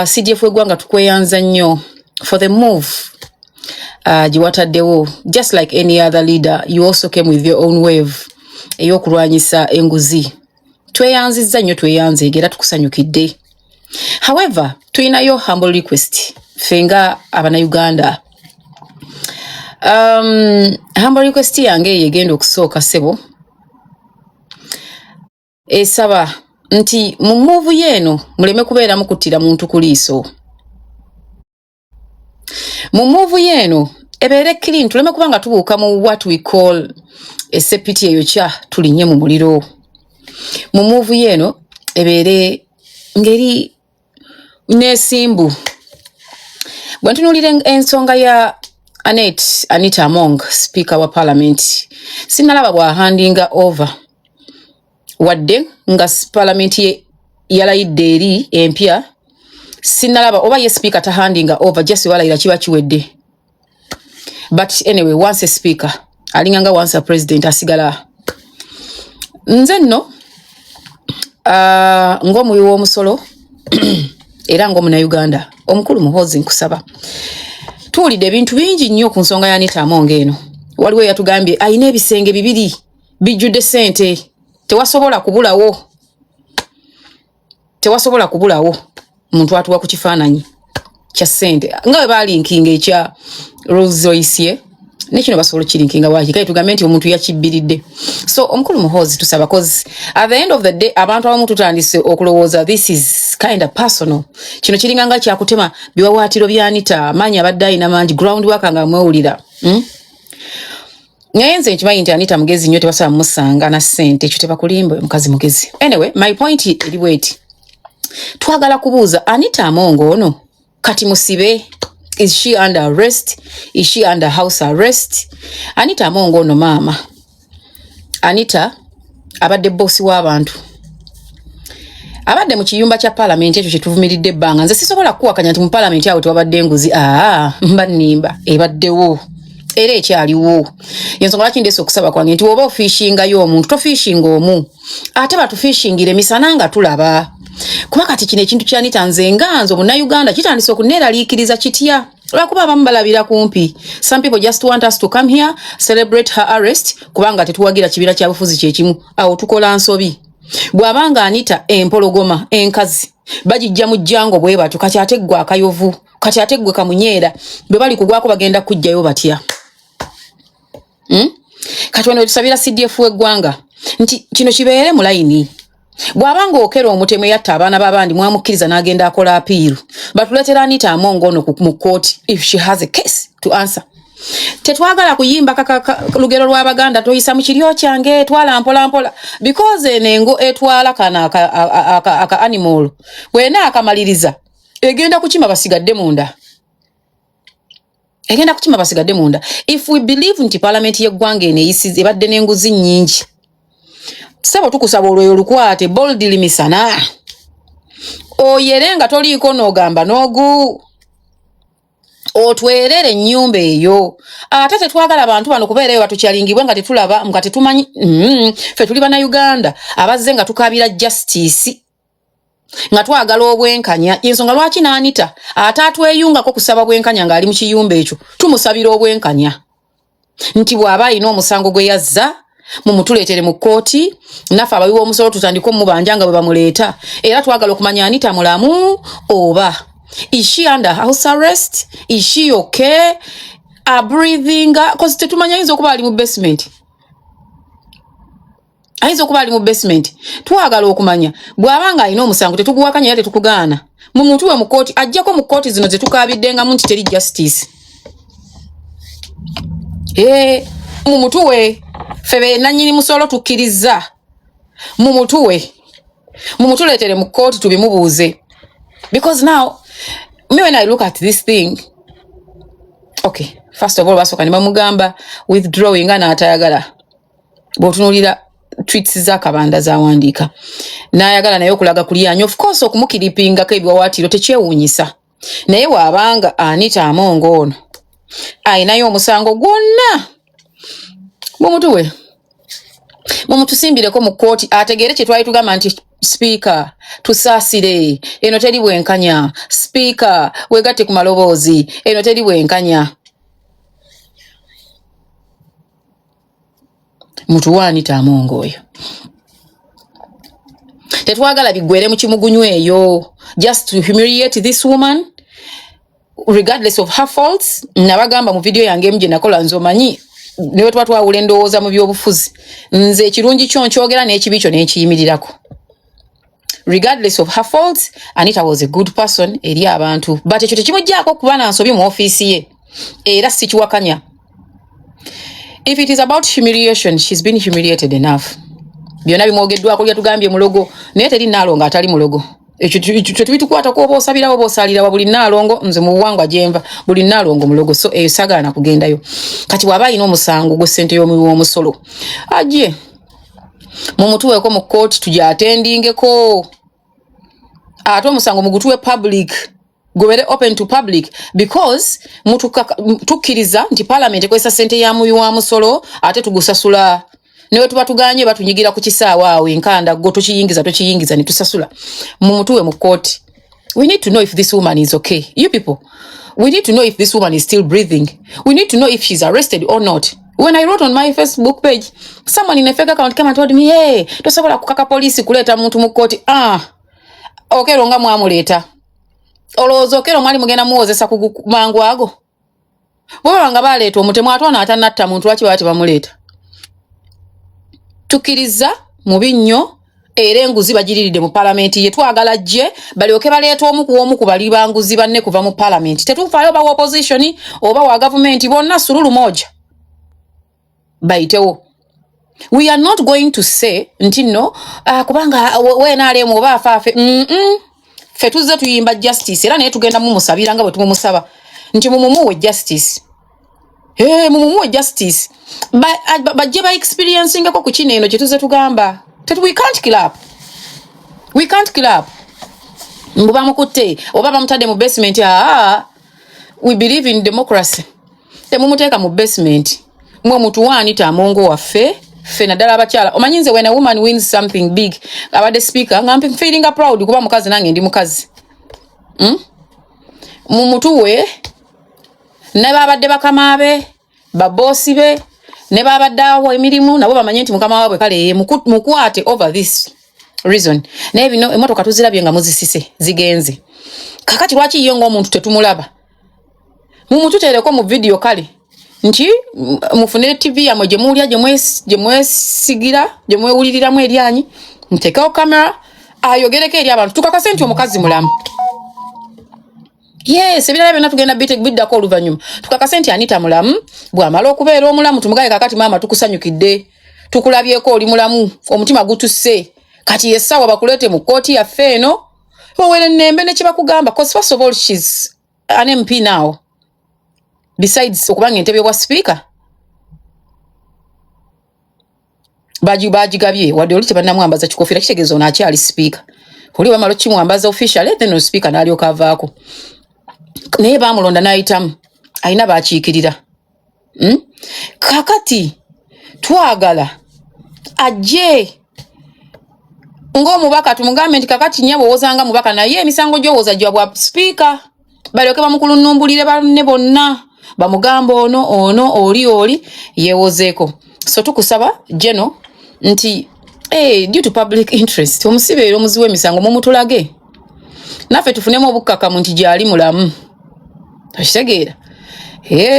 CDF eggwanga tukweyanza nnyo for the move giwataddewo. Just like any other leader, you also came with your own wave ey'okulwanyisa enguzi. Tweyanzizza nnyo, tweyanze era tukusanyukidde. However, tulinayo humble request fenga abannayuganda. Humble request yange yegenda okusooka ssebo. Esaba nti mu move yeno muleme kubeera mukuttira muntu ku liiso. Mu move yeno ebeere clean, tuleme kubanga tubuuka mu what we call esepiti eyo kya tulinye mu muliro. Mu move yeno ebeere ngeri nesimbu. Bwe ntunuulira ensonga ya Anita Among, Speaker wa Parliament, sinalaba bwa handinga over wadde nga Parliament yalayidde eri empya. Sinalaba oba ye Speaker ta handinga over just walayira kiba kiwedde. But anyway, once a Speaker alinganga once a President asigala. Nze nno ng'omuwi w'omusolo era ng'omunnayuganda omukulu Muhoozi nkusaba. Tuwulidde ebintu bingi nnyo ku nsonga ya Anita Among eno. Waliwo yatugambye ayina ebisenge bibiri bijjudde ssente. Tewasobola kubulawo muntu atuwa ku kifaananyi kya ssente. Nga bwe balinkinga ekya Rolls Royce ne kino basobola kirinkinga waaki kale tugambe nti omuntu yakibbiridde. So omukulu Muhoozi tusaba cause at the end of the day abantu abamu tutandise okulowooza this is kind of personal. Kino kiringanga kyakutema biwawaatiro bya Anita amaanyi abadde alina mangi groundwork nga mwewulira. Naye nze nkimanyi nti Anita mugezi nnyo tebasaba musanga na ssente ekyo tebakulimba mukazi mugezi. Anyway, my point eri bweti. Twagala kubuuza Anita Among ono kati musibe. Is she under arrest? Is she under house arrest? Anita Among ono maama. Anita abadde bossi w'abantu. Abadde mu kiyumba kya Parliament ekyo kyetuvumiridde ebbanga. Nze sisobola kuwakanya nti mu Parliament awo tewabadde enguzi. Mba nnimba ebaddewo. Era ekyaliwo. Yensonga lwaki ndeese okusaba kwange nti oba ofishingayo omuntu tofishinga omu. Ate batufishingire misana nga tulaba. Kuba kati kino ekintu kya Anita nze nganzo munnayuganda kitandise okuneeraliikiriza kitya. Lwakuba abamu balabira kumpi. Some people just want us to come here, celebrate her arrest, kubanga tetuwagira kibira kya bufuzi kyekimu. Awo tukola nsobi. Bw'abanga Anita empologoma enkazi bagijja mu jjango bwe batu kati ateggwa akayovu kati ateggwe kamunyeera bwe bali kugwako bagenda kujjayo batya. Kati wano tusabira CDF eggwanga nti kino kibeere mu layini. Bw'abanga okera omutemu yatta abaana b'abandi mwamukkiriza n'agenda akola apiiru batuleetera Anita Among ono mu court if she has a case to answer. Tetwagala kuyimba lugero lw'Abaganda toyisa mu kiryo kyange twala mpola because enengo etwala kana aka animal wena akamaliriza egenda kukima basigadde munda. If we believe nti Parliament y'eggwanga eno eyisize ebadde n'enguzi nnyingi sabo tukusaba olwoyo lukwate boldly misana oyerenga toliiko n'ogamba n'ogu otwerere ennyumba eyo. Ate tetwagala abantu bano kubeera eyo batukyalingibwe nga tetulaba nga tetumanyi ffe tuli bannayuganda abazze nga tukabira justice nga twagala obwenkanya. Ensonga lwaki n'Anita ate atweyungako kusaba bwenkanya ng'ali mu kiyumba ekyo tumusabira obwenkanya nti bw'aba alina omusango gwe yazza mumutuleetere mu kkooti naffe abawi b'omusolo tutandika omubanja nga bwe bamuleeta. Era twagala okumanya Anita mulamu oba is she under house arrest? Is she okay? Breathing? Because tetumanya ayinza okuba ali mu basement. Twagala okumanya bw'abanga alina omusango tetuguwakanya era tetukugaana mumutuwe mu kkooti ajjako mu kkooti zino zetukabiddengamu nti teri justice. Mumutuwe febe nanyini musolo tukkiriza mumutuleetere mu kkooti tubimubuuze. Because now me when I look at this thing, okay, first of all basoka ne bamugamba withdrawing nga n'atayagala bw'otunuulira tweets za Kabanda zawandiika n'ayagala naye okulaga kulyanyo. Of course okumukiripingako ebiwawaatiro tekyewuunyisa naye waabanga Anita Among ono ayinayo omusango gwonna mumutusimbireko mu kkooti ategeere kye twali tugamba nti Speaker, tusaasire, eno teri bwenkanya. Speaker, wegatte ku maloboozi, eno teri bwenkanya. Mutuwe Anita Among oyo. Tetwagala biggwere mu kimugunyu eyo. Just to humiliate this woman, regardless of her faults. Nabagamba mu video yange mje nakola nzomanyi. Niwe twatwawula endowooza mu byobufuzi. Nze ekirungi kyo nkyogera n'ekibi kyo n'ekiyimirirako. Regardless of her faults, Anita was a good person eri abantu. But ekyo tekimuggyako kuba na nsobi mu ofiisi ye. Era si kiwakanya. If it is about humiliation, she's been humiliated enough. Byonna bimwogeddwako lya tugambye mulogo, naye teri Nnaalongo atali mulogo. Ekyo tubitukwatako oba osabirawo oba osaalirawo buli Nnaalongo, nze mu buwangwa gyenva, buli Nnaalongo mulogo. So eyo sagaana kugendayo. Kati waba alina omusango gwe ssente y'omuwi w'omusolo, ajje mumutuweeko mu kooti tugyatendingeko. Ate omusango mugutuwe public, gubere open to public, because tukkiriza nti parliament ekozesa ssente ya muwi wa musolo ate tugusasula. Newe tuba tuganye batunyigira ku kisaawa awe nkanda go tokiyingiza ne tusasula. Mumutuwe mu kooti. We need to know if this woman is okay. You people, we need to know if this woman is still breathing. We need to know if she's arrested or not. When I wrote on my Facebook page, someone in a fake account came and told me, hey, tosobola kukaka polisi kuleta muntu mu kooti. Okero nga mwamuleta. Olowooza okero mwali mugenda muwozesa ku mangu ago. Bwe nga baleeta omutemu atwana atanatta muntu lwaki bati bamuleta. Tukiriza mu binnyo era enguzi bagiriridde mu parliament ye twagala gye balyoke baleeta omu ku bali banguzi banne kuva mu parliament. Tetufaayo ba opposition oba wa government bonna sululu moja. Baitewo. We are not going to say nti no kubanga wenaaleemu oba afaafe. Fe tuzze tuyimba justice era naye tugenda mumusabira nga bwe tumumusaba nti mumuwe justice. Mumuwe justice. Bajje ba experiencing ko ku kino eno kye tuzze tugamba. We can't kill up. We can't kill up. Mbuba mukutte oba bamutadde mu basement. We believe in democracy. Temumuteeka mu basement. Mwe mutuwe Anita Among waffe fe naddala abakyala. Omanyi nze when a woman wins something big abadde speaker nga feeling proud kuba mukazi nange ndi mukazi. Mumutuwe ne babadde bakama be babosi be ne babadde awo emirimu nabo bamanye nti mukama waabwe kale mukwate over this reason. Naye bino emotoka tuzirabye nga muzisise zigenze. Kakati lwaki yo ng'omuntu tetumulaba? Mumututeereko mu video kale nti mufunire TV yamwe gye muulya gye mwesigira gye mwewuliriramu eryanyi nteekawo kamera ayogereko eri abantu tukakase nti omukazi mulamu. Yes, ebirala byonna tugenda biddako oluvannyuma. Tukakase nti Anita mulamu, bw'amala okubeera omulamu tumugaye kakati maama tukusanyukidde. Tukulabyeko oli mulamu, omutima gutusse. Kati yessawa bakuleete mu kooti yaffe eno. Owere nnembe ne kye bakugamba, because first of all she's an MP now. Besides okubanga entebe bwa speaker. Bagigabye wadde oli tebannamwambaza kikofiira kitegeeza ono akyali speaker. Oli bamala okimwambaza official then speaker n'alyoka avaako. Naye baamulonda n'ayitamu alina baakiikirira. Kakati twagala ajje ng'omubaka tumugambe nti kakati nnyabo owozanga mubaka naye emisango gy'owoza gya bwa speaker balyoke bamukulunumbulire banne bonna bamugamba ono oli yeewozeeko. So tukusaba Jeno nti due to public interest omusibe era omuziwe emisango mumutulage naffe tufunemu obukkakamu nti gyali mulamu. Takitegeera.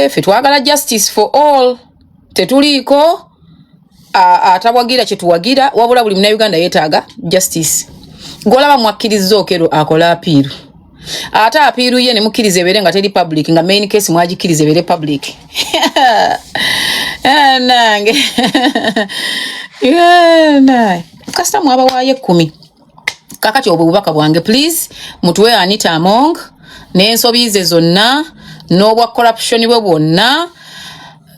Ffe twagala justice for all. Tetuliiko atabwagira kye tuwagira wabula buli Munnayuganda yeetaaga justice. Gwolaba mwakkiriza okero akola apiiru. Ate apiiru ye ne mukkiriza ebeere nga teri public nga main case mwagikkiriza ebeere public. Nange. Kasita mwabawaayo 10. Kakati obubaka bwange please mutuwe Anita Among n'ensobi ze zonna n'obwa corruption bwe bwonna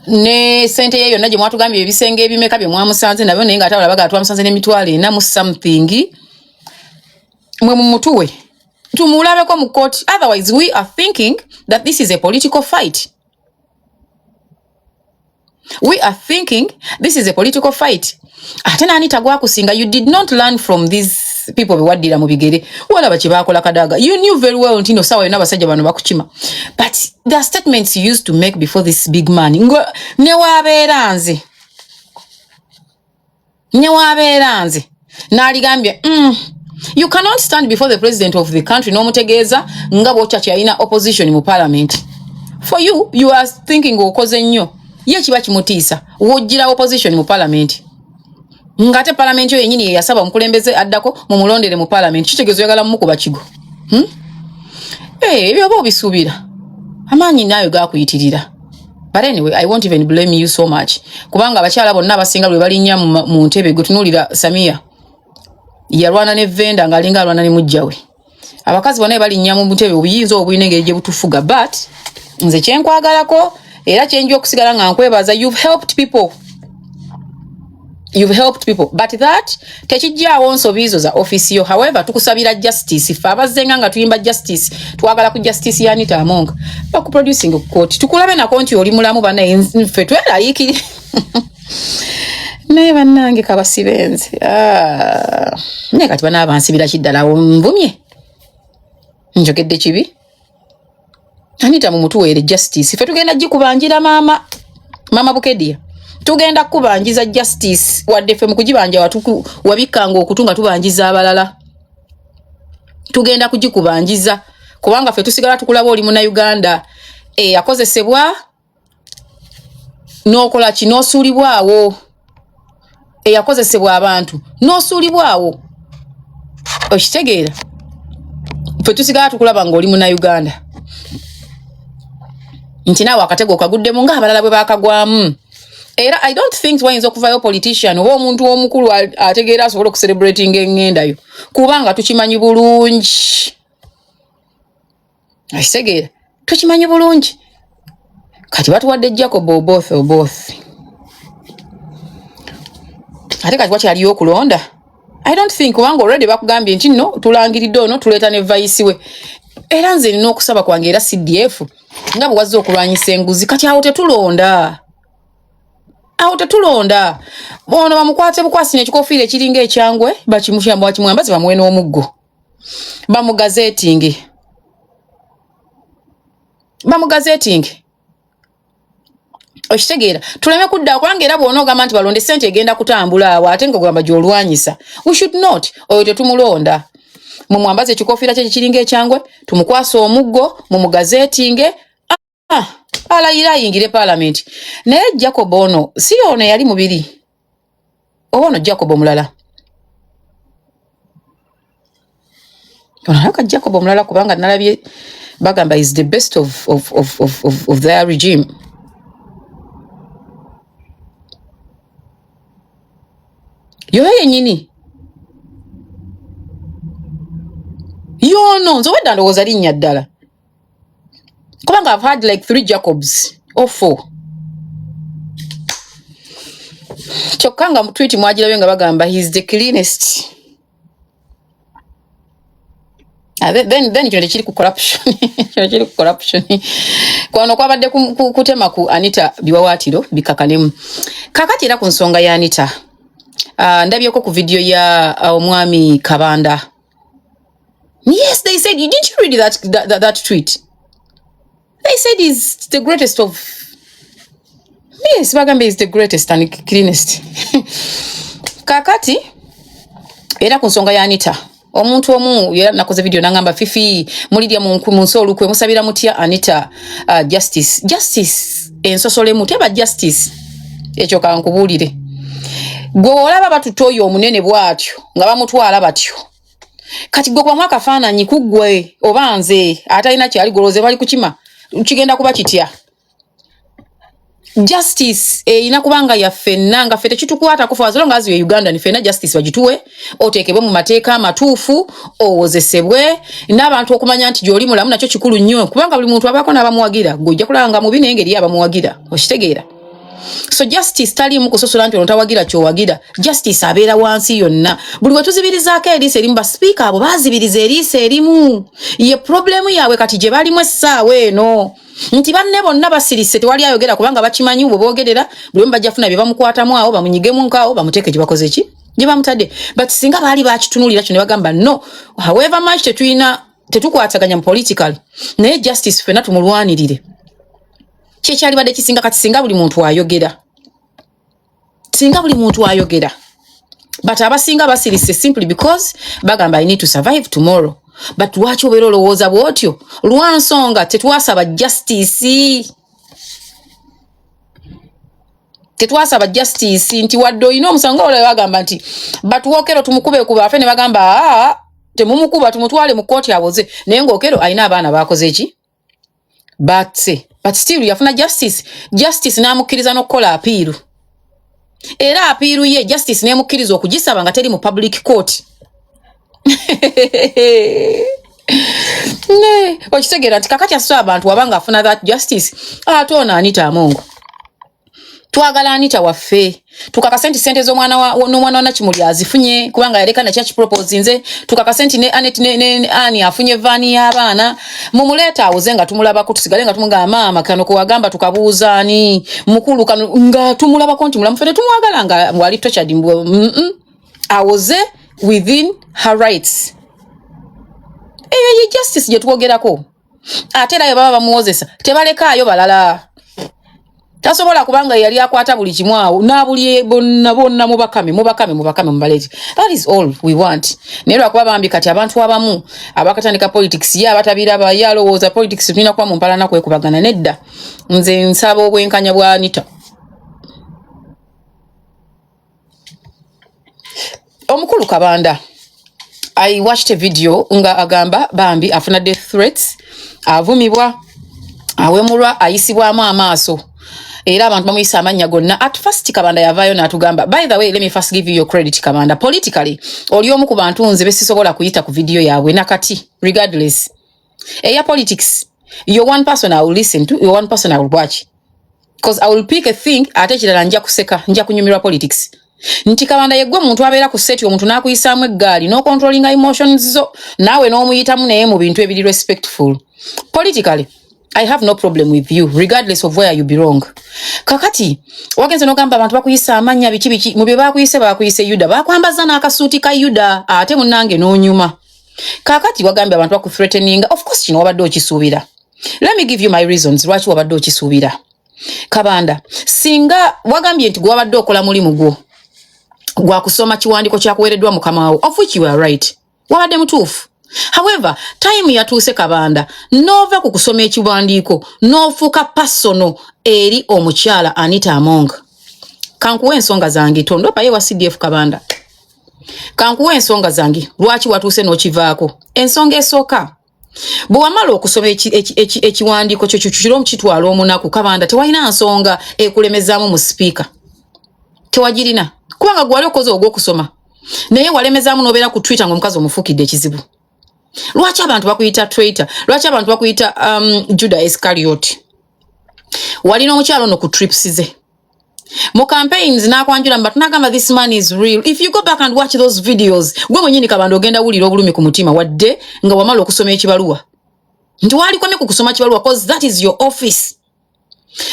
ne sente ye yonna gye mwatugambye ebisenge ebimeka bye mwamusanze nabyo naye nga ate abalaba twamusanze n'emitwalo 4 mu something mwe mumutuwe tumulabeko mu court. Otherwise we are thinking that this is a political fight. We are thinking this is a political fight. Ate Anita gwakusinga, you did not learn from this people bewaddira mu bigere wala bachi bakola kadaga. You knew very well ntino sawa yona basajja bano bakukima. But the statements you used to make before this big man ne wabeeranze n'aligambye you cannot stand before the president of the country n'omutegeeza nga bw'okyakya alina opposition mu parliament. For you are thinking okoze nnyo ye kiba kimutiisa wojjira opposition mu parliament ngate parliament yo yennyini yasaba omukulembeze addako mu mulondere mu parliament kitegezo yagala mukuba kigo ebyo bobisuubira amaanyi nayo gakuyitirira. But anyway, I won't even blame you so much. Kubanga abakyala bonna abasinga lwe balinnya mu ntebe gutunulira Samia. Yalwana ne venda ngalinga alwana ne mujjawe. Abakazi bonna balinnya mu ntebe obuyinza obuyinenge gye butufuga. But nze kyenkwagalako era kyenjo okusigala nga nkwebaza, you've helped people. But that tekijjaawo nsobizo za office yo. However, tukusabira justice. Ife abazenga nga tuyimba justice, twagala ku justice ya Anita Among bakuproducing ku court. Tukulabe na konti oli mulamu bana nfe twelayikiri. Naye bannange kabasibenze. Ne kati bana abansibira kiddala nvumye. Njogedde kibi. Anita mu mutuwere justice. Ife tugenda gikubanjira mama Bukedia. Tugenda kubanjiza justice wadde fe mukujibanja watuku wabikanga okutunga tubanjiza abalala. Tugenda kujikubanjiza kubanga fe tusigala tukulaba oli muna Uganda yakozesebwa nokola kinosulibwawo yakozesebwa abantu nosulibwawo okitegeera fe tusigala tukulaba nga oli muna Uganda nti nawe akatego kaguddemu nga abalala bwe bakagwamu. Era I don't think wayinza okuvayo politician oba omuntu omukulu ategeera asobola okucelebrating engenda yo kubanga tukimanyi bulungi. Akitegeera tukimanyi bulungi kati batuwadde Jacob both. Ate kati wakyaliyo okulonda I don't think kubanga already bakugambye nti no tulangiridde ono tuleeta ne vice we. Era nze nina okusaba kwange era CDF nga bwe wazze okulwanyisa enguzi kati awo tetulonda. Bono bamukwate bukwasi n'ekikofiira ekiringa ekyangwe bakimwambaze bamuwe n'omuggo bamugazeting okitegeera tuleme kudda kubanga era bw'ona ogamba nti balonde ssente egenda kutambula awo ate nga ogamba gy'olwanyisa. We should not. Oyo tetumulonda. Mumwambaze ekikofiira kye ekiringa ekyangwe tumukwasa omuggo mumugazetinge alayira ayingire parliament. Naye Jacob ono si ono yali mubiri ono Jacob omulala onaka Jacob omulala kubanga nalabye bagamba is the best of their regime. Yoyo yennyini yono nze wedda ndowooza linnya ddala kubanga I've had like 3 Jacobs or 4. Chokanga mtweet mwajira nga bagamba he's the cleanest. Then kino kiri ku corruption. Kwano kwabadde kutema ku Anita biwawatiro bikakanemu. Kakati era ku nsonga ya Anita. Ndabyeko ku video ya omwami Kabanda. Yes, they said, didn't you read that tweet? They said he's the greatest of. Yes, Bagambe is the greatest and cleanest. Kakati era ku nsonga ya Anita. Omuntu omu yera nakoze video nangamba Fifi mulidia munsolu kwe musabira mutya Anita justice ensosole muteba justice ekyo kankubulire. Gwe olaba batutoyo omunene bwatyo nga bamutwala batyo. Kati gwe kwa mwaka faananyi kuggwe obanze atalina kyali goloze bali kukima kigenda kuba kitya. Justice ina kubanga ya fenanga fete kitukwata kufa azonga azi Uganda ni fena justice wajituwe otekebwe mu mateeka amatuufu owozesebwe n'abantu okumanya nti gyoli mulamu nakyo kikulu nnyo kubanga buli muntu abako n'abamuwagira gojja kulanga mu bine engeri abamuwagira okitegeera. So justice tali mu kusosola nti ontawagira kyowagira justice abeera wansi yonna buli wetuzibirizaako eriisa erimu ba speaker abo bazibiriza eriisa erimu ye problemu yaabwe kati gye balimu essaawa eno nti banne bonna basirise tewali ayogera kubanga bakimanyi bwe boogerera buli omu bajja funa bye bamukwatamu awo bamunyigemu nkaawo bamuteeke gye bakoze ki Jiba mutade. But singa bali bakitunulira kyo ne bagamba no. However much tetukwataganya politically. Naye justice fena tumulwanirire. Kyali badde kisinga kati singa buli muntu ayogera. Singa buli muntu ayogera. But abasinga basirise simply because bagamba I need to survive tomorrow. But lwaki obeera olowooza bw'otyo? Lwansonga tetwasaba justice. Tetwasaba justice nti wadde olina omusango olwo bagamba nti batuwookero tumukube kuba afe ne bagamba temumukuba tumutwale mu kkooti awoze naye ng'okero alina abaana baakoze ki? But still yafuna justice n'amukkiriza n'okukola apiiru. Era apiiru ye justice n'emukkiriza okugisaba nga teri mu public court. Ne okitegeera nti kakati asobola abantu wabanga afuna that justice ate ono Anita Amongo. Twagala Anita waffe tukakase nti sente z'omwana wa Nakimuli azifunye kubanga yaleka na church propose nze tukakase nti ne Anet ne Ani afunye vani y'abaana mumuleeta awoze nga tumulabako tusigale nga tumugamba maama kano ko wagamba tukabuuza ani mukulu kano nga tumulabako nti mulamufere tumwagala nga wali tortured awoze within her rights. Ye justice je tuogerako ate nayo baba bamuwozesa tebalekaayo balala. Tasobola kubanga yali akwata buli kimwawo nabuli bonna mubakame mubaleeti. That is all we want. Nero akuba bambi kati abantu abamu abakatandika politics ya batabira bayalowooza politics tulina kwa mumpalana kwe kubagana nedda. Nze nsaba obwenkanya bwa Anita. Omukulu Kabanda, I watched a video nga agamba bambi afuna death threats avumibwa awemulwa ayisibwamu amaaso. Era abantu bamuyisa amanya gonna. At first Kabanda yavayo n'atugamba, by the way, let me first give you your credit Kabanda. Politically, oli omu ku bantu nze besisobola kuyita ku video yaabwe nakati, regardless. Eya politics, you're one person I will listen to, you're one person I will watch. Because I will pick a thing, ate kirala nja kuseka, nja kunyumirwa politics. Nti Kabanda yeggwe muntu abeera ku seti omuntu n'akuyisaamu eggaali, no controlling emotions zo, naawe n'omuyitamu naye mu bintu ebiri respectful. Politically, I have no problem with you, regardless of where you belong. Kakati, wagenze nogamba abantu bakuyisa amanya biki mu bye bakuyise Yuda, bakwambaza n'akasuuti ka Yuda, ate munnange n'onyuma. Kakati wagambe abantu bakuthreatening, of course kino wabadde okisuubira. Let me give you my reasons lwaki wabadde okisuubira. Kabanda, singa wagambye nti gwe wabadde okola mulimu gwo gwa kusoma kiwandiiko kyakuweereddwa mukama wawo, of which you are right. Wabadde mutuufu. However, time yatuuse Kabanda, nova ku kusoma ekiwandiiko, nofuuka personal eri omukyala Anita Amongo. Kankuwa ensonga zange, tondopa yewa CDF Kabanda. Kankuwa ensonga zange, lwaki watuuse n'okivaako. Ensonga esooka, bwe wamala okusoma ekiwandiiko kyo kiro mukitwala omunaku Kabanda, tewalina nsonga ekulemezaamu mu speaker. Tewagirina. Kubanga gwali okoze ogw'okusoma. Naye walemezaamu n'obeera ku Twitter ng'omukazi omufuukidde ekizibu. Lwaki abantu bakuyita traitor? Lwaki abantu bakuyita Judah Iscariot? Walina omukyalo no ku trips ze. Mu campaigns n'akwanjula mbatu nagamba this man is real. If you go back and watch those videos, gwe mwennyini Kabanda ogenda wulira obulumi ku mutima wadde nga wamala okusoma ekibaluwa. Nti walikomye ku kusoma kibaluwa cause that is your office.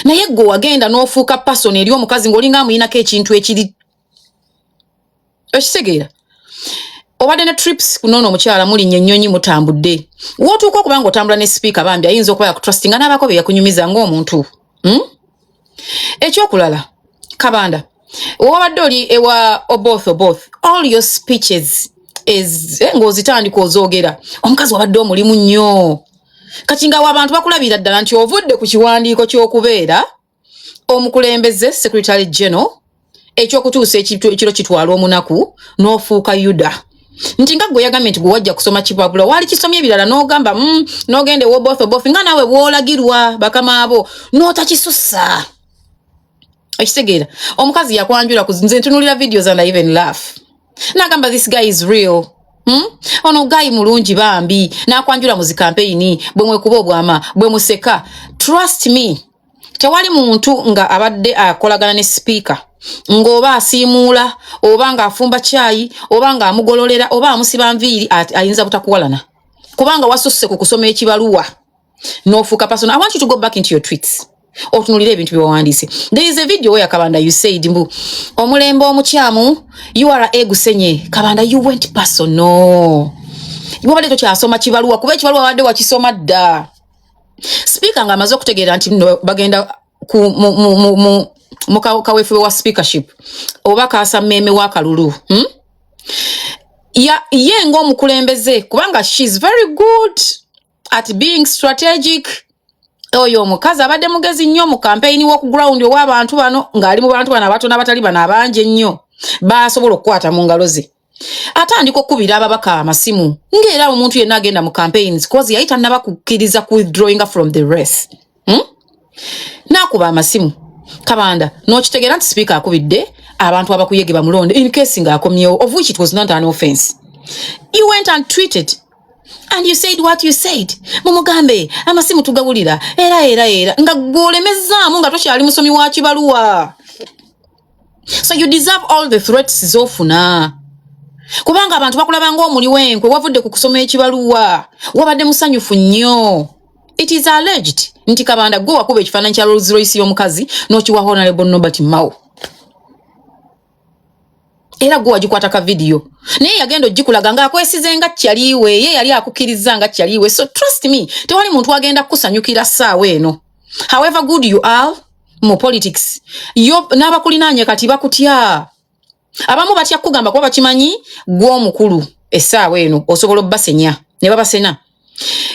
Naye gwe wagenda n'ofuuka person eri omukazi ng'olinga amuyinako ekintu ekiri. Okitegeera? Obadde ne trips kunono omukyala muli nnyonyi mutambudde. Wotuuka okubanga otambula ne speaker bambi ayinza okuba yakutrustinga n'abako be yakunyumiza ng'omuntu. Ekyokulala, Kabanda, wabadde oli ewa both, all your speeches is ng'ozitandika ozoogera. Omukazi wabadde omulimu nnyo. Kati nga abantu bakulabira ddala nti ovudde ku kiwandiiko ky'okubeera omukulembeze Secretary General ekyokutuusa ekiro kitwala omunaku n'ofuuka Yuda. Nti nga gwe yagambye nti gwe wajja kusoma kipapula wali kisomye ebirala n'ogamba n'ogende wo both nga naawe bw'olagirwa bakama abo n'otakisussa. Ekitegeera omukazi yakwanjula nze ntunulira videos and I even laugh. N'agamba this guy is real. Ono guy mulungi bambi n'akwanjula mu zi campaign bwe mwekuba obwama bwe museka. Trust me, tewali muntu nga abadde akolagana ne speaker ng'oba asiimuula oba ng'afumba chai oba ng'amugololera oba amusiba nviiri ayinza butakuwalana kubanga wasusse ku kusoma ekibaluwa n'ofuuka person. I want you to go back into your tweets. otunulira ebintu byewawandiise. There is a video where Kabanda you said mbu omulembe omukyamu you are egusenye. Kabanda you went personal. Wabadde tokyasoma kibaluwa kuba ekibaluwa wadde wakisoma dda. Speaker nga amaze okutegeera nti nno bagenda mu kaweefube wa speakership oba kaasa mmeme wa kalulu. Ye ng'omukulembeze kubanga she's very good at being strategic. Oyo omukazi abadde mugezi nnyo mu campaign w'oku ground ow'abantu bano ng'ali mu bantu bano abatono abatali bano abangi ennyo basobola okukwata mu ngalo ze. Atandika okubira ababaka amasimu ng'era omuntu yenna agenda mu campaigns cause yayita naba kukkiriza ku withdrawing from the race. Nakuba amasimu Kabanda n'okitegeera nti speaker akubidde abantu abakuyege bamulonde in case ng'akomyewo, of which it was not an offense. You went and tweeted and you said what you said. Mumugambe amasimu tugabulira era nga gwolemezaamu nga tokyali musomi wa kibaluwa. So you deserve all the threats zofuna. Kubanga abantu bakulaba ng'omuli w'enkwe wavudde ku kusoma ekibaluwa wabadde musanyufu nnyo. It is alleged nti Kabanda gwe wakuba ekifaananyi kya Rolls Royce y'omukazi n'okiwa Honorable Norbert Mao. Era gwe wagikwata ka video naye yagenda ogikulaga ng'akwesize nga kyaliwe ye yali akukkiriza nga kyaliwe. So trust me tewali muntu agenda kukusanyukira ssaawa eno. However good you are mu politics yo n'abakulinaanye kati bakutya. Abamu batya kugamba kuba bakimanyi gw'omukulu essaawa eno osobola obbasenya ne babasena.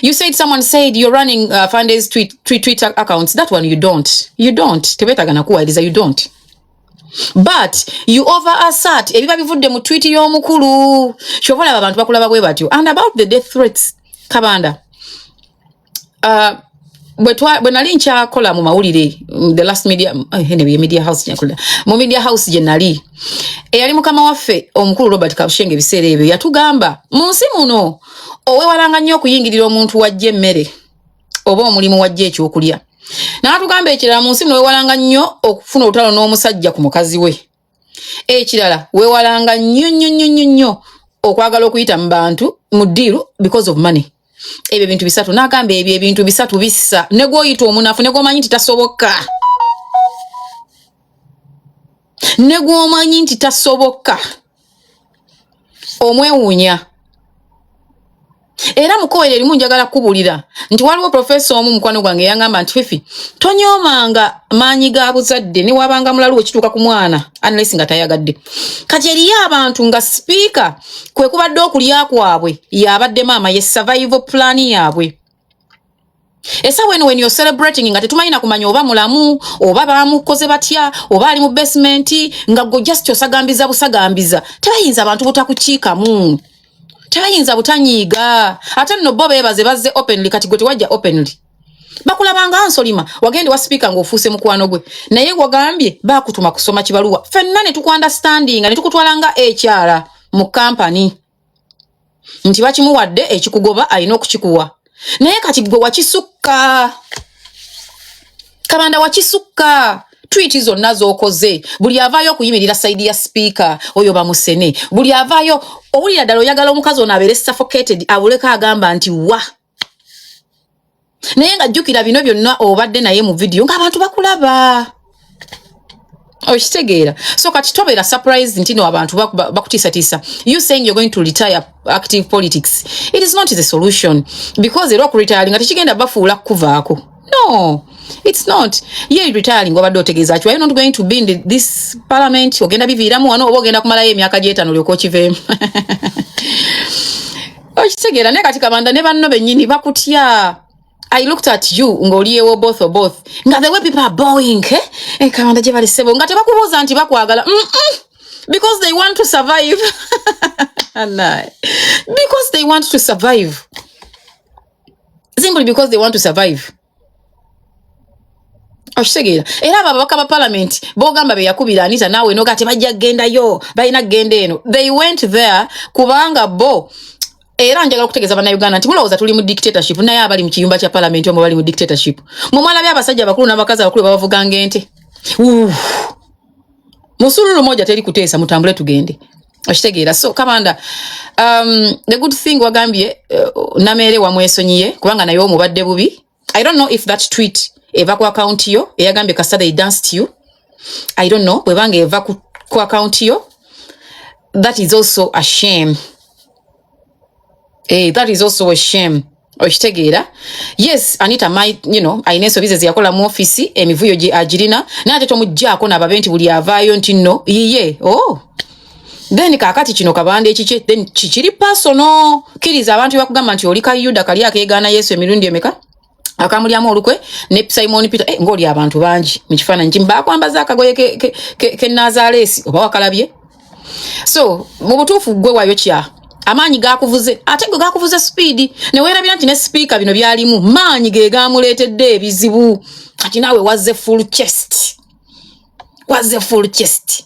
You said someone said you're running Fande's Twitter accounts. That one you don't. Tebetaga na kuwaliza you don't. But you over-assert ebiba bivudde mu tweet y'omukulu. Shobola abantu bakulaba bwe batyo. And about the death threats Kabanda. Bwe nali nkyakola mu mawulire the last media house nyakola mu media house gye nali eyali mukama waffe omukulu Robert Kabushenge ebiseera ebyo yatugamba mu nsi muno owewalanga nnyo okuyingirira omuntu wajja emmere oba omulimu wajja ekyokulya. N'atugamba ekirala mu nsi muno wewalanga nnyo okufuna olutalo n'omusajja ku mukazi we. Ekirala wewalanga nnyo okwagala okuyita mu bantu mu ddiiru because of money. Ebyo bintu bisatu n'agamba ebyo ebintu bisatu bissa ne gw'oyita omunafu ne gw'omanyi nti tasoboka. Ne gw'omanyi nti tasoboka omwewuunya. Era mukowere erimu njagala kubulira nti waliwo professor omu mukwano gwange yangamba nti Fifi tonyoomanga maanyi ga buzadde ne wabanga mulalu wekituuka ku mwana unless nga tayagadde. Kati eriyo abantu nga speaker kwe kubadde okulya kwabwe yabadde maama ye survival plan yaabwe. Esa when you're celebrating nga tetumanyi kumanya oba mulamu oba bamukoze batya oba ali mu basement nga go just osagambiza busagambiza tebayinza abantu butakukiikamu. Tebayinza butanyiiga ate nno bo beebaze bazze openly kati gwe tewajja openly. Bakulabanga ansolima wagende wa speaker ng'ofuuse mukwano gwe naye wagambye bakutuma kusoma kibaluwa ffenna ne tuku-understanding ne tukutwalanga ekyala mu company nti bakimuwadde ekikugoba alina okukikuwa naye kati gwe wakisukka. Kabanda wakisukka. Tweet zonna z'okoze buli avaayo okuyimirira side ya speaker oyo bamusene buli avaayo owulira ddala oyagala omukazi ono abeere suffocated abuleko agamba nti wa naye nga jjukira bino byonna obadde naye mu video ng'abantu bakulaba okitegeera. So kati tobeera surprised nti no abantu bakutiisatiisa. You saying you're going to retire active politics, it is not the solution because era okuretiring nga tekigenda bafuula kuvaako. No, it's not. Ye retiring obadde otegeeza ki? Are you not going to be in this parliament? Ogenda biviiramu wano oba ogenda kumalayo emyaka gy'etaano olyoka okiveemu. Okitegeera naye kati Kabanda ne banno bennyini bakutya. I looked at you ng'oliyewo both. Nga the way people are bowing, Kabanda gye balisebo nga tebakubuuza nti bakwagala. Because they want to survive. Because they want to survive. Simply because they want to survive. Okitegeera era ababaka ba parliament bogamba be yakubira Anita naawe no kati bajja gendayo balina genda eno. They went there kubanga bo era njagala okutegeeza bannayuganda nti mulowooza tuli mu dictatorship naye abali mu kiyumba kya parliament omwo bali mu dictatorship. Mumwalabye abasajja abakulu n'abakazi abakulu babavuganga ente. Musululu moja teri kuteesa mutambule tugende. Okitegeera. So Kabanda the good thing wagambye Namere wamwesonyiye kubanga naye omubadde bubi. I don't know if that tweet eva ku account yo eyagambe kasa they danced you. I don't know bwebanga eva ku account yo. That is also a shame. That is also a shame. Okitegeera. Yes, Anita might, aineso bize yakola mu office emivuyo gye agirina nate tomujjaako n'ababenti buli avaayo nti no yiye. Then kakati kino kabande ekiche then kikiri personal. Kiriza abantu bakugamba nti oli Kayuda kali akeegana Yesu emirundi emeka akamulyamu olukwe ne Simon Peter ngoli abantu bangi mu kifaananyi kimba kwambaza akagoye ke Nazaresi oba wakalabye. So mu butuufu gwe wayo kya amaanyi gakuvuze ate gwe gakuvuze speed ne weerabira nti ne speaker bino byalimu maanyi ge gamuleetedde ebizibu kati naawe wazze full chest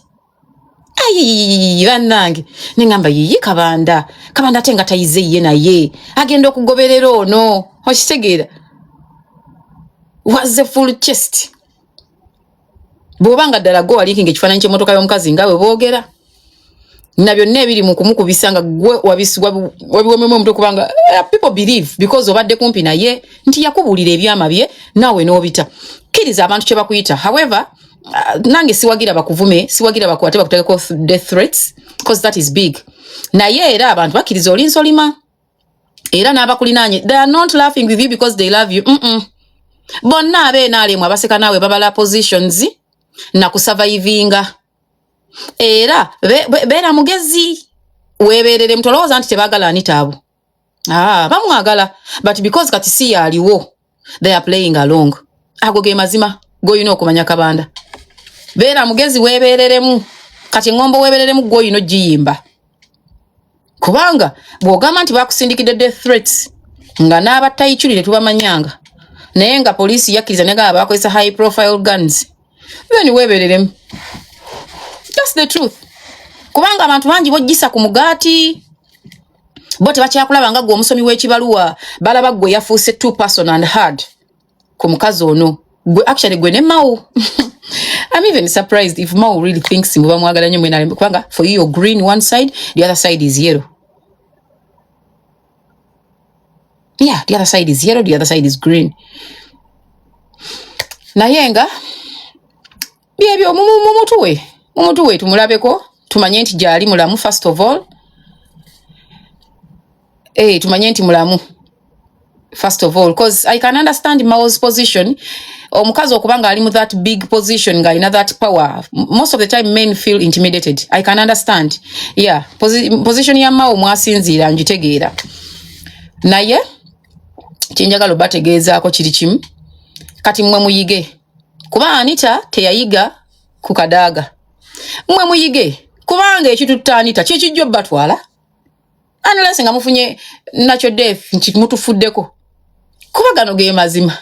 ayi bannange nengamba yiyi kabanda tenga tayize ye naye agenda okugoberera ono okitegeera wazze full chest bw'obanga ddala gwe waliikinga ekifaananyi ky'emmotoka y'omukazi nga bwe boogera na byonna ebiri mu kumukubisanga gwe wabiwememu omutwe kubanga people believe because obadde kumpi naye nti yakubuulira ebyama bye naawe n'obita kkiriza abantu kye bakuyita. However nange siwagira bakuvume siwagira bakwate bakutegeko death threats because that is big naye era abantu bakkiriza olinsolima era n'abakulinaanye they are not laughing with you because they love you. Bonna abeenaalemu abaseka naawe babala positions na kusurvivinga era beera mugezi weeberere mutolowooza nti tebaagala Anita abo bamwagala but because kati si yaaliwo they are playing along. Ago ge mazima goyina okumanya kabanda beera mugezi weebereremu kati ngombo weebereremu goyino giyimba kubanga bw'ogamba nti bakusindikidde death threats nga n'abattayiculire tubamanyanga naye nga poliisi yakkiriza negaba bakozesa high profile guns then weebereremu. That's the truth. Kubanga abantu bangi bojjisa ku mugaati bo tebakyakulaba nga gwe omusomi w'ekibaluwa balaba gwe yafuuse too personal and hard ku mukazi ono actually gwe ne Mao. I'm even surprised if Mao really thinks muba mwagala nnyo mwena kubanga for you you're green one side the other side is yellow. Yeah, the other side is yellow, the other side is green. Naye nga byebyo mumutuwe tumulabeko tumanye nti gyali mulamu first of all. Tumanye nti mulamu first of all because I can understand Mao's position. Omukazi okubanga ali mu that big position nga ina that power most of the time men feel intimidated. I can understand. Yeah, position ya Mao mwasinzira njitegeera. Naye kinjagalo bategeezaako kiri kimu kati mmwe muyige kuba Anita teyayiga ku kadaaga. Mmwe muyige kubanga ekitutta Anita kikijjo batwala unless nga mufunye natural death nti mutufuddeko kuba gano ge mazima.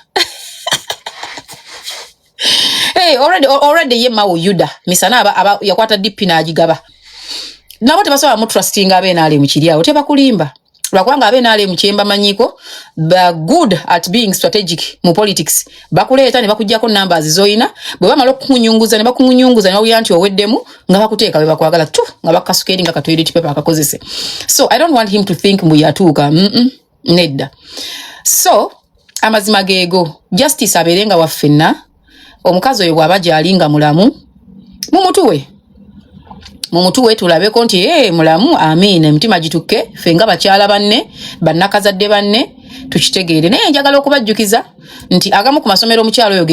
Already ye Mao Yuda misana aba yakwata dipi na agigaba nabo tebasobola mu trusting abenaale mu kiryawo tebakulimba lwakwanga abenaale mu kyemba manyiko ba good at being strategic mu politics bakuleeta ne bakujjako numbers zoyina bwe bamala okunyunguza ne bakunyunguza ne bawulira nti oweddemu nga bakuteeka be bakwagala tu nga bakasukeri nga katoilet paper akakozese. So I don't want him to think muyatuuka nedda. So amazima geego justice aberenga waffenna omukazi oyo bw'aba gy'alinga mulamu mumutuwe tulabeko nti mulamu amin emitima gitukke ffe nga bakyala banne bannakazadde banne tukitegeere. Naye njagala okubajjukiza nti agamu ku masomero omukyalo oyo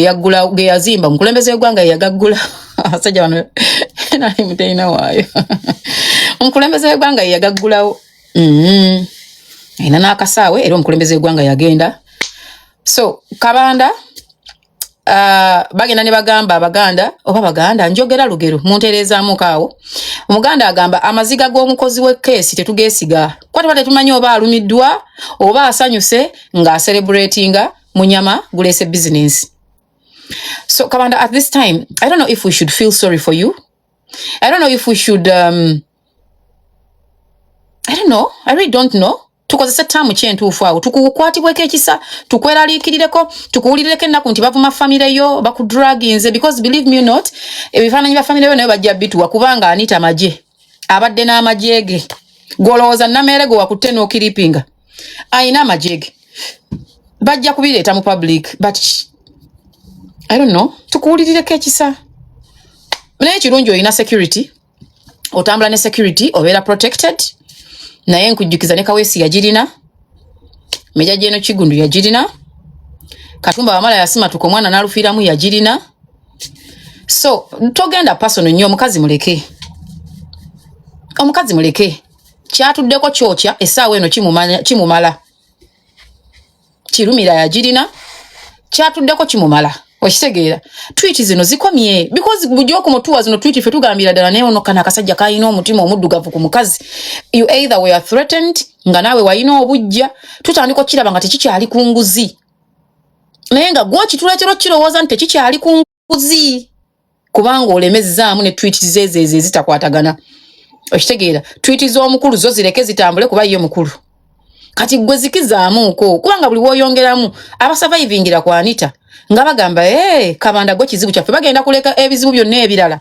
ge yazimba omukulembeze w'eggwanga yagaggula abasajja bano nali muteina waayo omukulembeze w'eggwanga yagaggulawo ina n'akasaawe era omukulembeze w'eggwanga yagenda. So kabanda bagenda ne bagamba abaganda oba baganda njogera lugero muntereezaamu kaawo omuganda agamba amaziga g'omukozi w'ekkeesi tetugeesiga kwate tumanyi oba alumiddwa oba asanyuse nga celebratinga munyama guleese business. So kabanda at this time I don't know if we should feel sorry for you. I don't know if we should I don't know, I really don't know. Tukozese tamu kyentuufu awo tukukwatibweko ekisa tukweraliikirireko tukuwulirireko ennaku nti bavuma famire yo bakudraginze because believe me not ebifaananyi bya famire yo nayo bajja bituwa kubanga Anita amagye abadde n'amagye ge golowooza nameere gwe wakutte n'okiripinga ayina amagye ge bajja kubireeta mu public but I don't know. Tukuwulireko ekisa. Naye ekirungi olina security. Otambula ne security, obeera protected. Naye nkujjukiza ne Kaweesi yagirina. Meja Jeno Kigundu yagirina. Katumba Wamala yasimatuka omwana n'alufiiramu yagirina. So, togenda personal nnyo omukazi muleke. Omukazi muleke. Kyatuddeko kyokya essaawa eno kimumala. Kirumira yagirina. Kyatuddeko kimumala. Okitegeera. Tweet zino zikomye because bujjo ku mutuwa zino tweet fe tugambira ddala naye ono kana akasajja kayina omutima omuddugavu ku mukazi. You either were threatened nga naawe wayina obujja tutandika kiraba nga tekikyali ku nguzi. Naye nga gwo kitula kiro kirowooza nti tekikyali ku nguzi. Kubanga olemezzaamu ne tweet zeze zitakwatagana. Okitegeera. Tweet z'omukulu zo zireke zitambule kuba ye mukulu. Kati gwe zikizaamuuko kubanga buli woyongeramu abasurvivingira ku Anita nga bagamba Kabanda gwe kizibu kyaffe bagenda kuleka ebizibu byonna ebirala.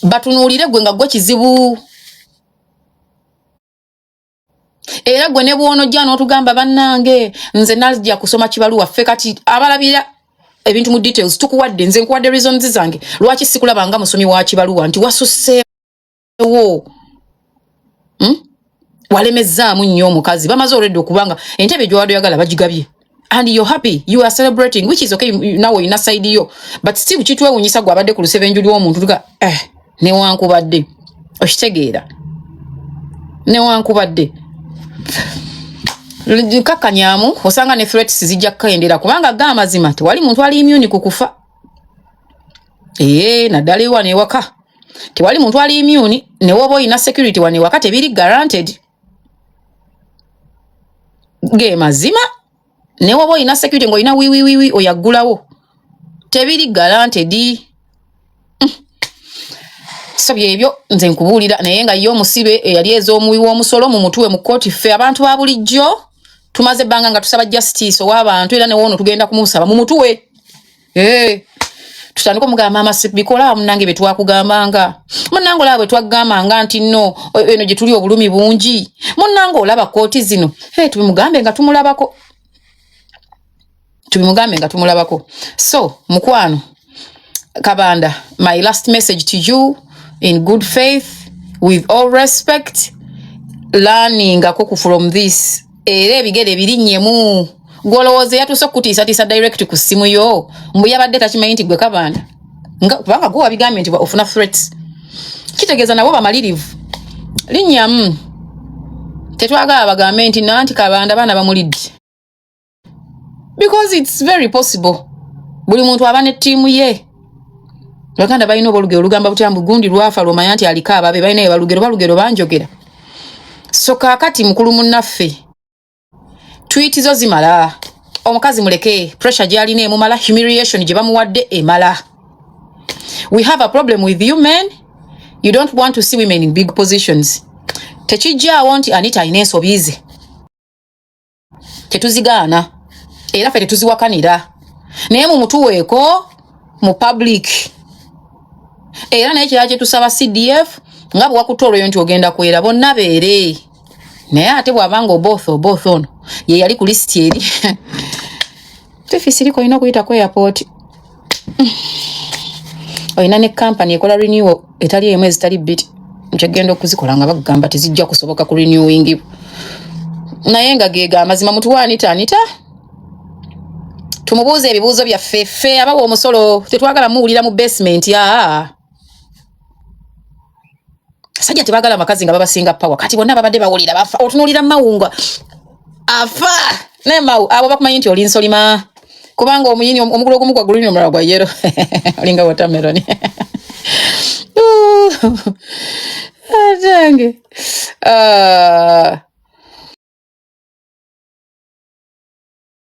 Batunuulire gwe nga gwe kizibu. Era gwe ne bwono jja n'otugamba bannange nze najja kusoma kibaluwa ffe kati abalabira ebintu mu details tukuwadde nze nkuwadde reasons zange lwaki sikulabanga musomi wa kibaluwa nti wasusseewo. Walemezzaamu nnyo omukazi bamaze already okubanga entebe gy'owadde oyagala bagigabye. And you're happy, you are celebrating, which is okay now in a side yo. But still kitwewunyisa gwe abadde ku lusebenju lw'omuntu tuga newankubadde okitegeera newankubadde nkakkanyamu osanga ne threats zijja kukendera kubanga g'amazima tewali muntu ali immune ku kufa. Naddala ewana ewaka tewali muntu ali immune ne woba oyina security wana ewaka tebiri guaranteed. Ge mazima ne woba oyina security ng'olina wiwiwiwi oyaggulawo tebiri guaranteed. So byebyo nze nkubuulira naye nga yo omusibe eyali ez'omuwi w'omusolo mu mutuwe mu kkooti ffe abantu ba bulijjo tumaze ebbanga nga tusaba justice ow'abantu era ne woono tugenda kumusaba mu mutuwe. Tutandika omugamba mama bikola munnange bye twakugambanga. Munnange olaba bwe twagambanga nti nno eno gye tuli obulumi bungi. Munnange olaba kkooti zino. Tubimugambe nga tumulabako. So mukwano Kabanda, my last message to you in good faith, with all respect, learning ako from this. Era ebigere birinnyemu. Gwolowooza yatuuse okutiisatiisa direct ku ssimu yo. Mbu yabadde takimanyi nti gwe Kabanda. Kubanga gwe wabigambye nti ofuna threats. Kitegeeza nabo bamalirivu. Linnyamu. Tetwagala bagambe nti nanti Kabanda baana bamulidde. Because it's very possible. Buli muntu aba ne ttiimu ye. Baganda balina obalugero olugamba butyambu gundi lwafa lwomanya nti aliko ababe balina balugero banjogera. So kaakati mukulu munnaffe tweet zo zimala. Omukazi muleke pressure gy'alina emumala, humiliation gye bamuwadde emala. We have a problem with you men. You don't want to see women in big positions. Tekijjaawo nti Anita alina ensobi ze. Tetuzigaana. Era ffe tetuziwakanira. Naye mu mutuweeko mu public. Era naye kirala kye tusaba CDF nga bwe wakutoolwayo nti ogenda kwera bonna beere. Naye ate bw'abanga oboth ono ye yali ku lisiti eri. Tefisi liko olina okuyita ku airport. Olina ne company ekola renewal etali emu ezitali bbiri. Nkyegenda okuzikola nga bagamba tezijja kusoboka ku renewing. Naye nga geega amazima mutuwa Anita. Tumubuuze ebibuuzo byaffe ffe abawa omusolo tetwagala muwulira mu basement Sajja tebagala makazi nga babasinga power kati bonna babadde bawulira bafa otunuulira mawunga afa ne mawu abo bakumanyi nti oli nsolima kubanga omuyini omugulu ogumu gwa green omulala gwa yellow olinga watermelon atange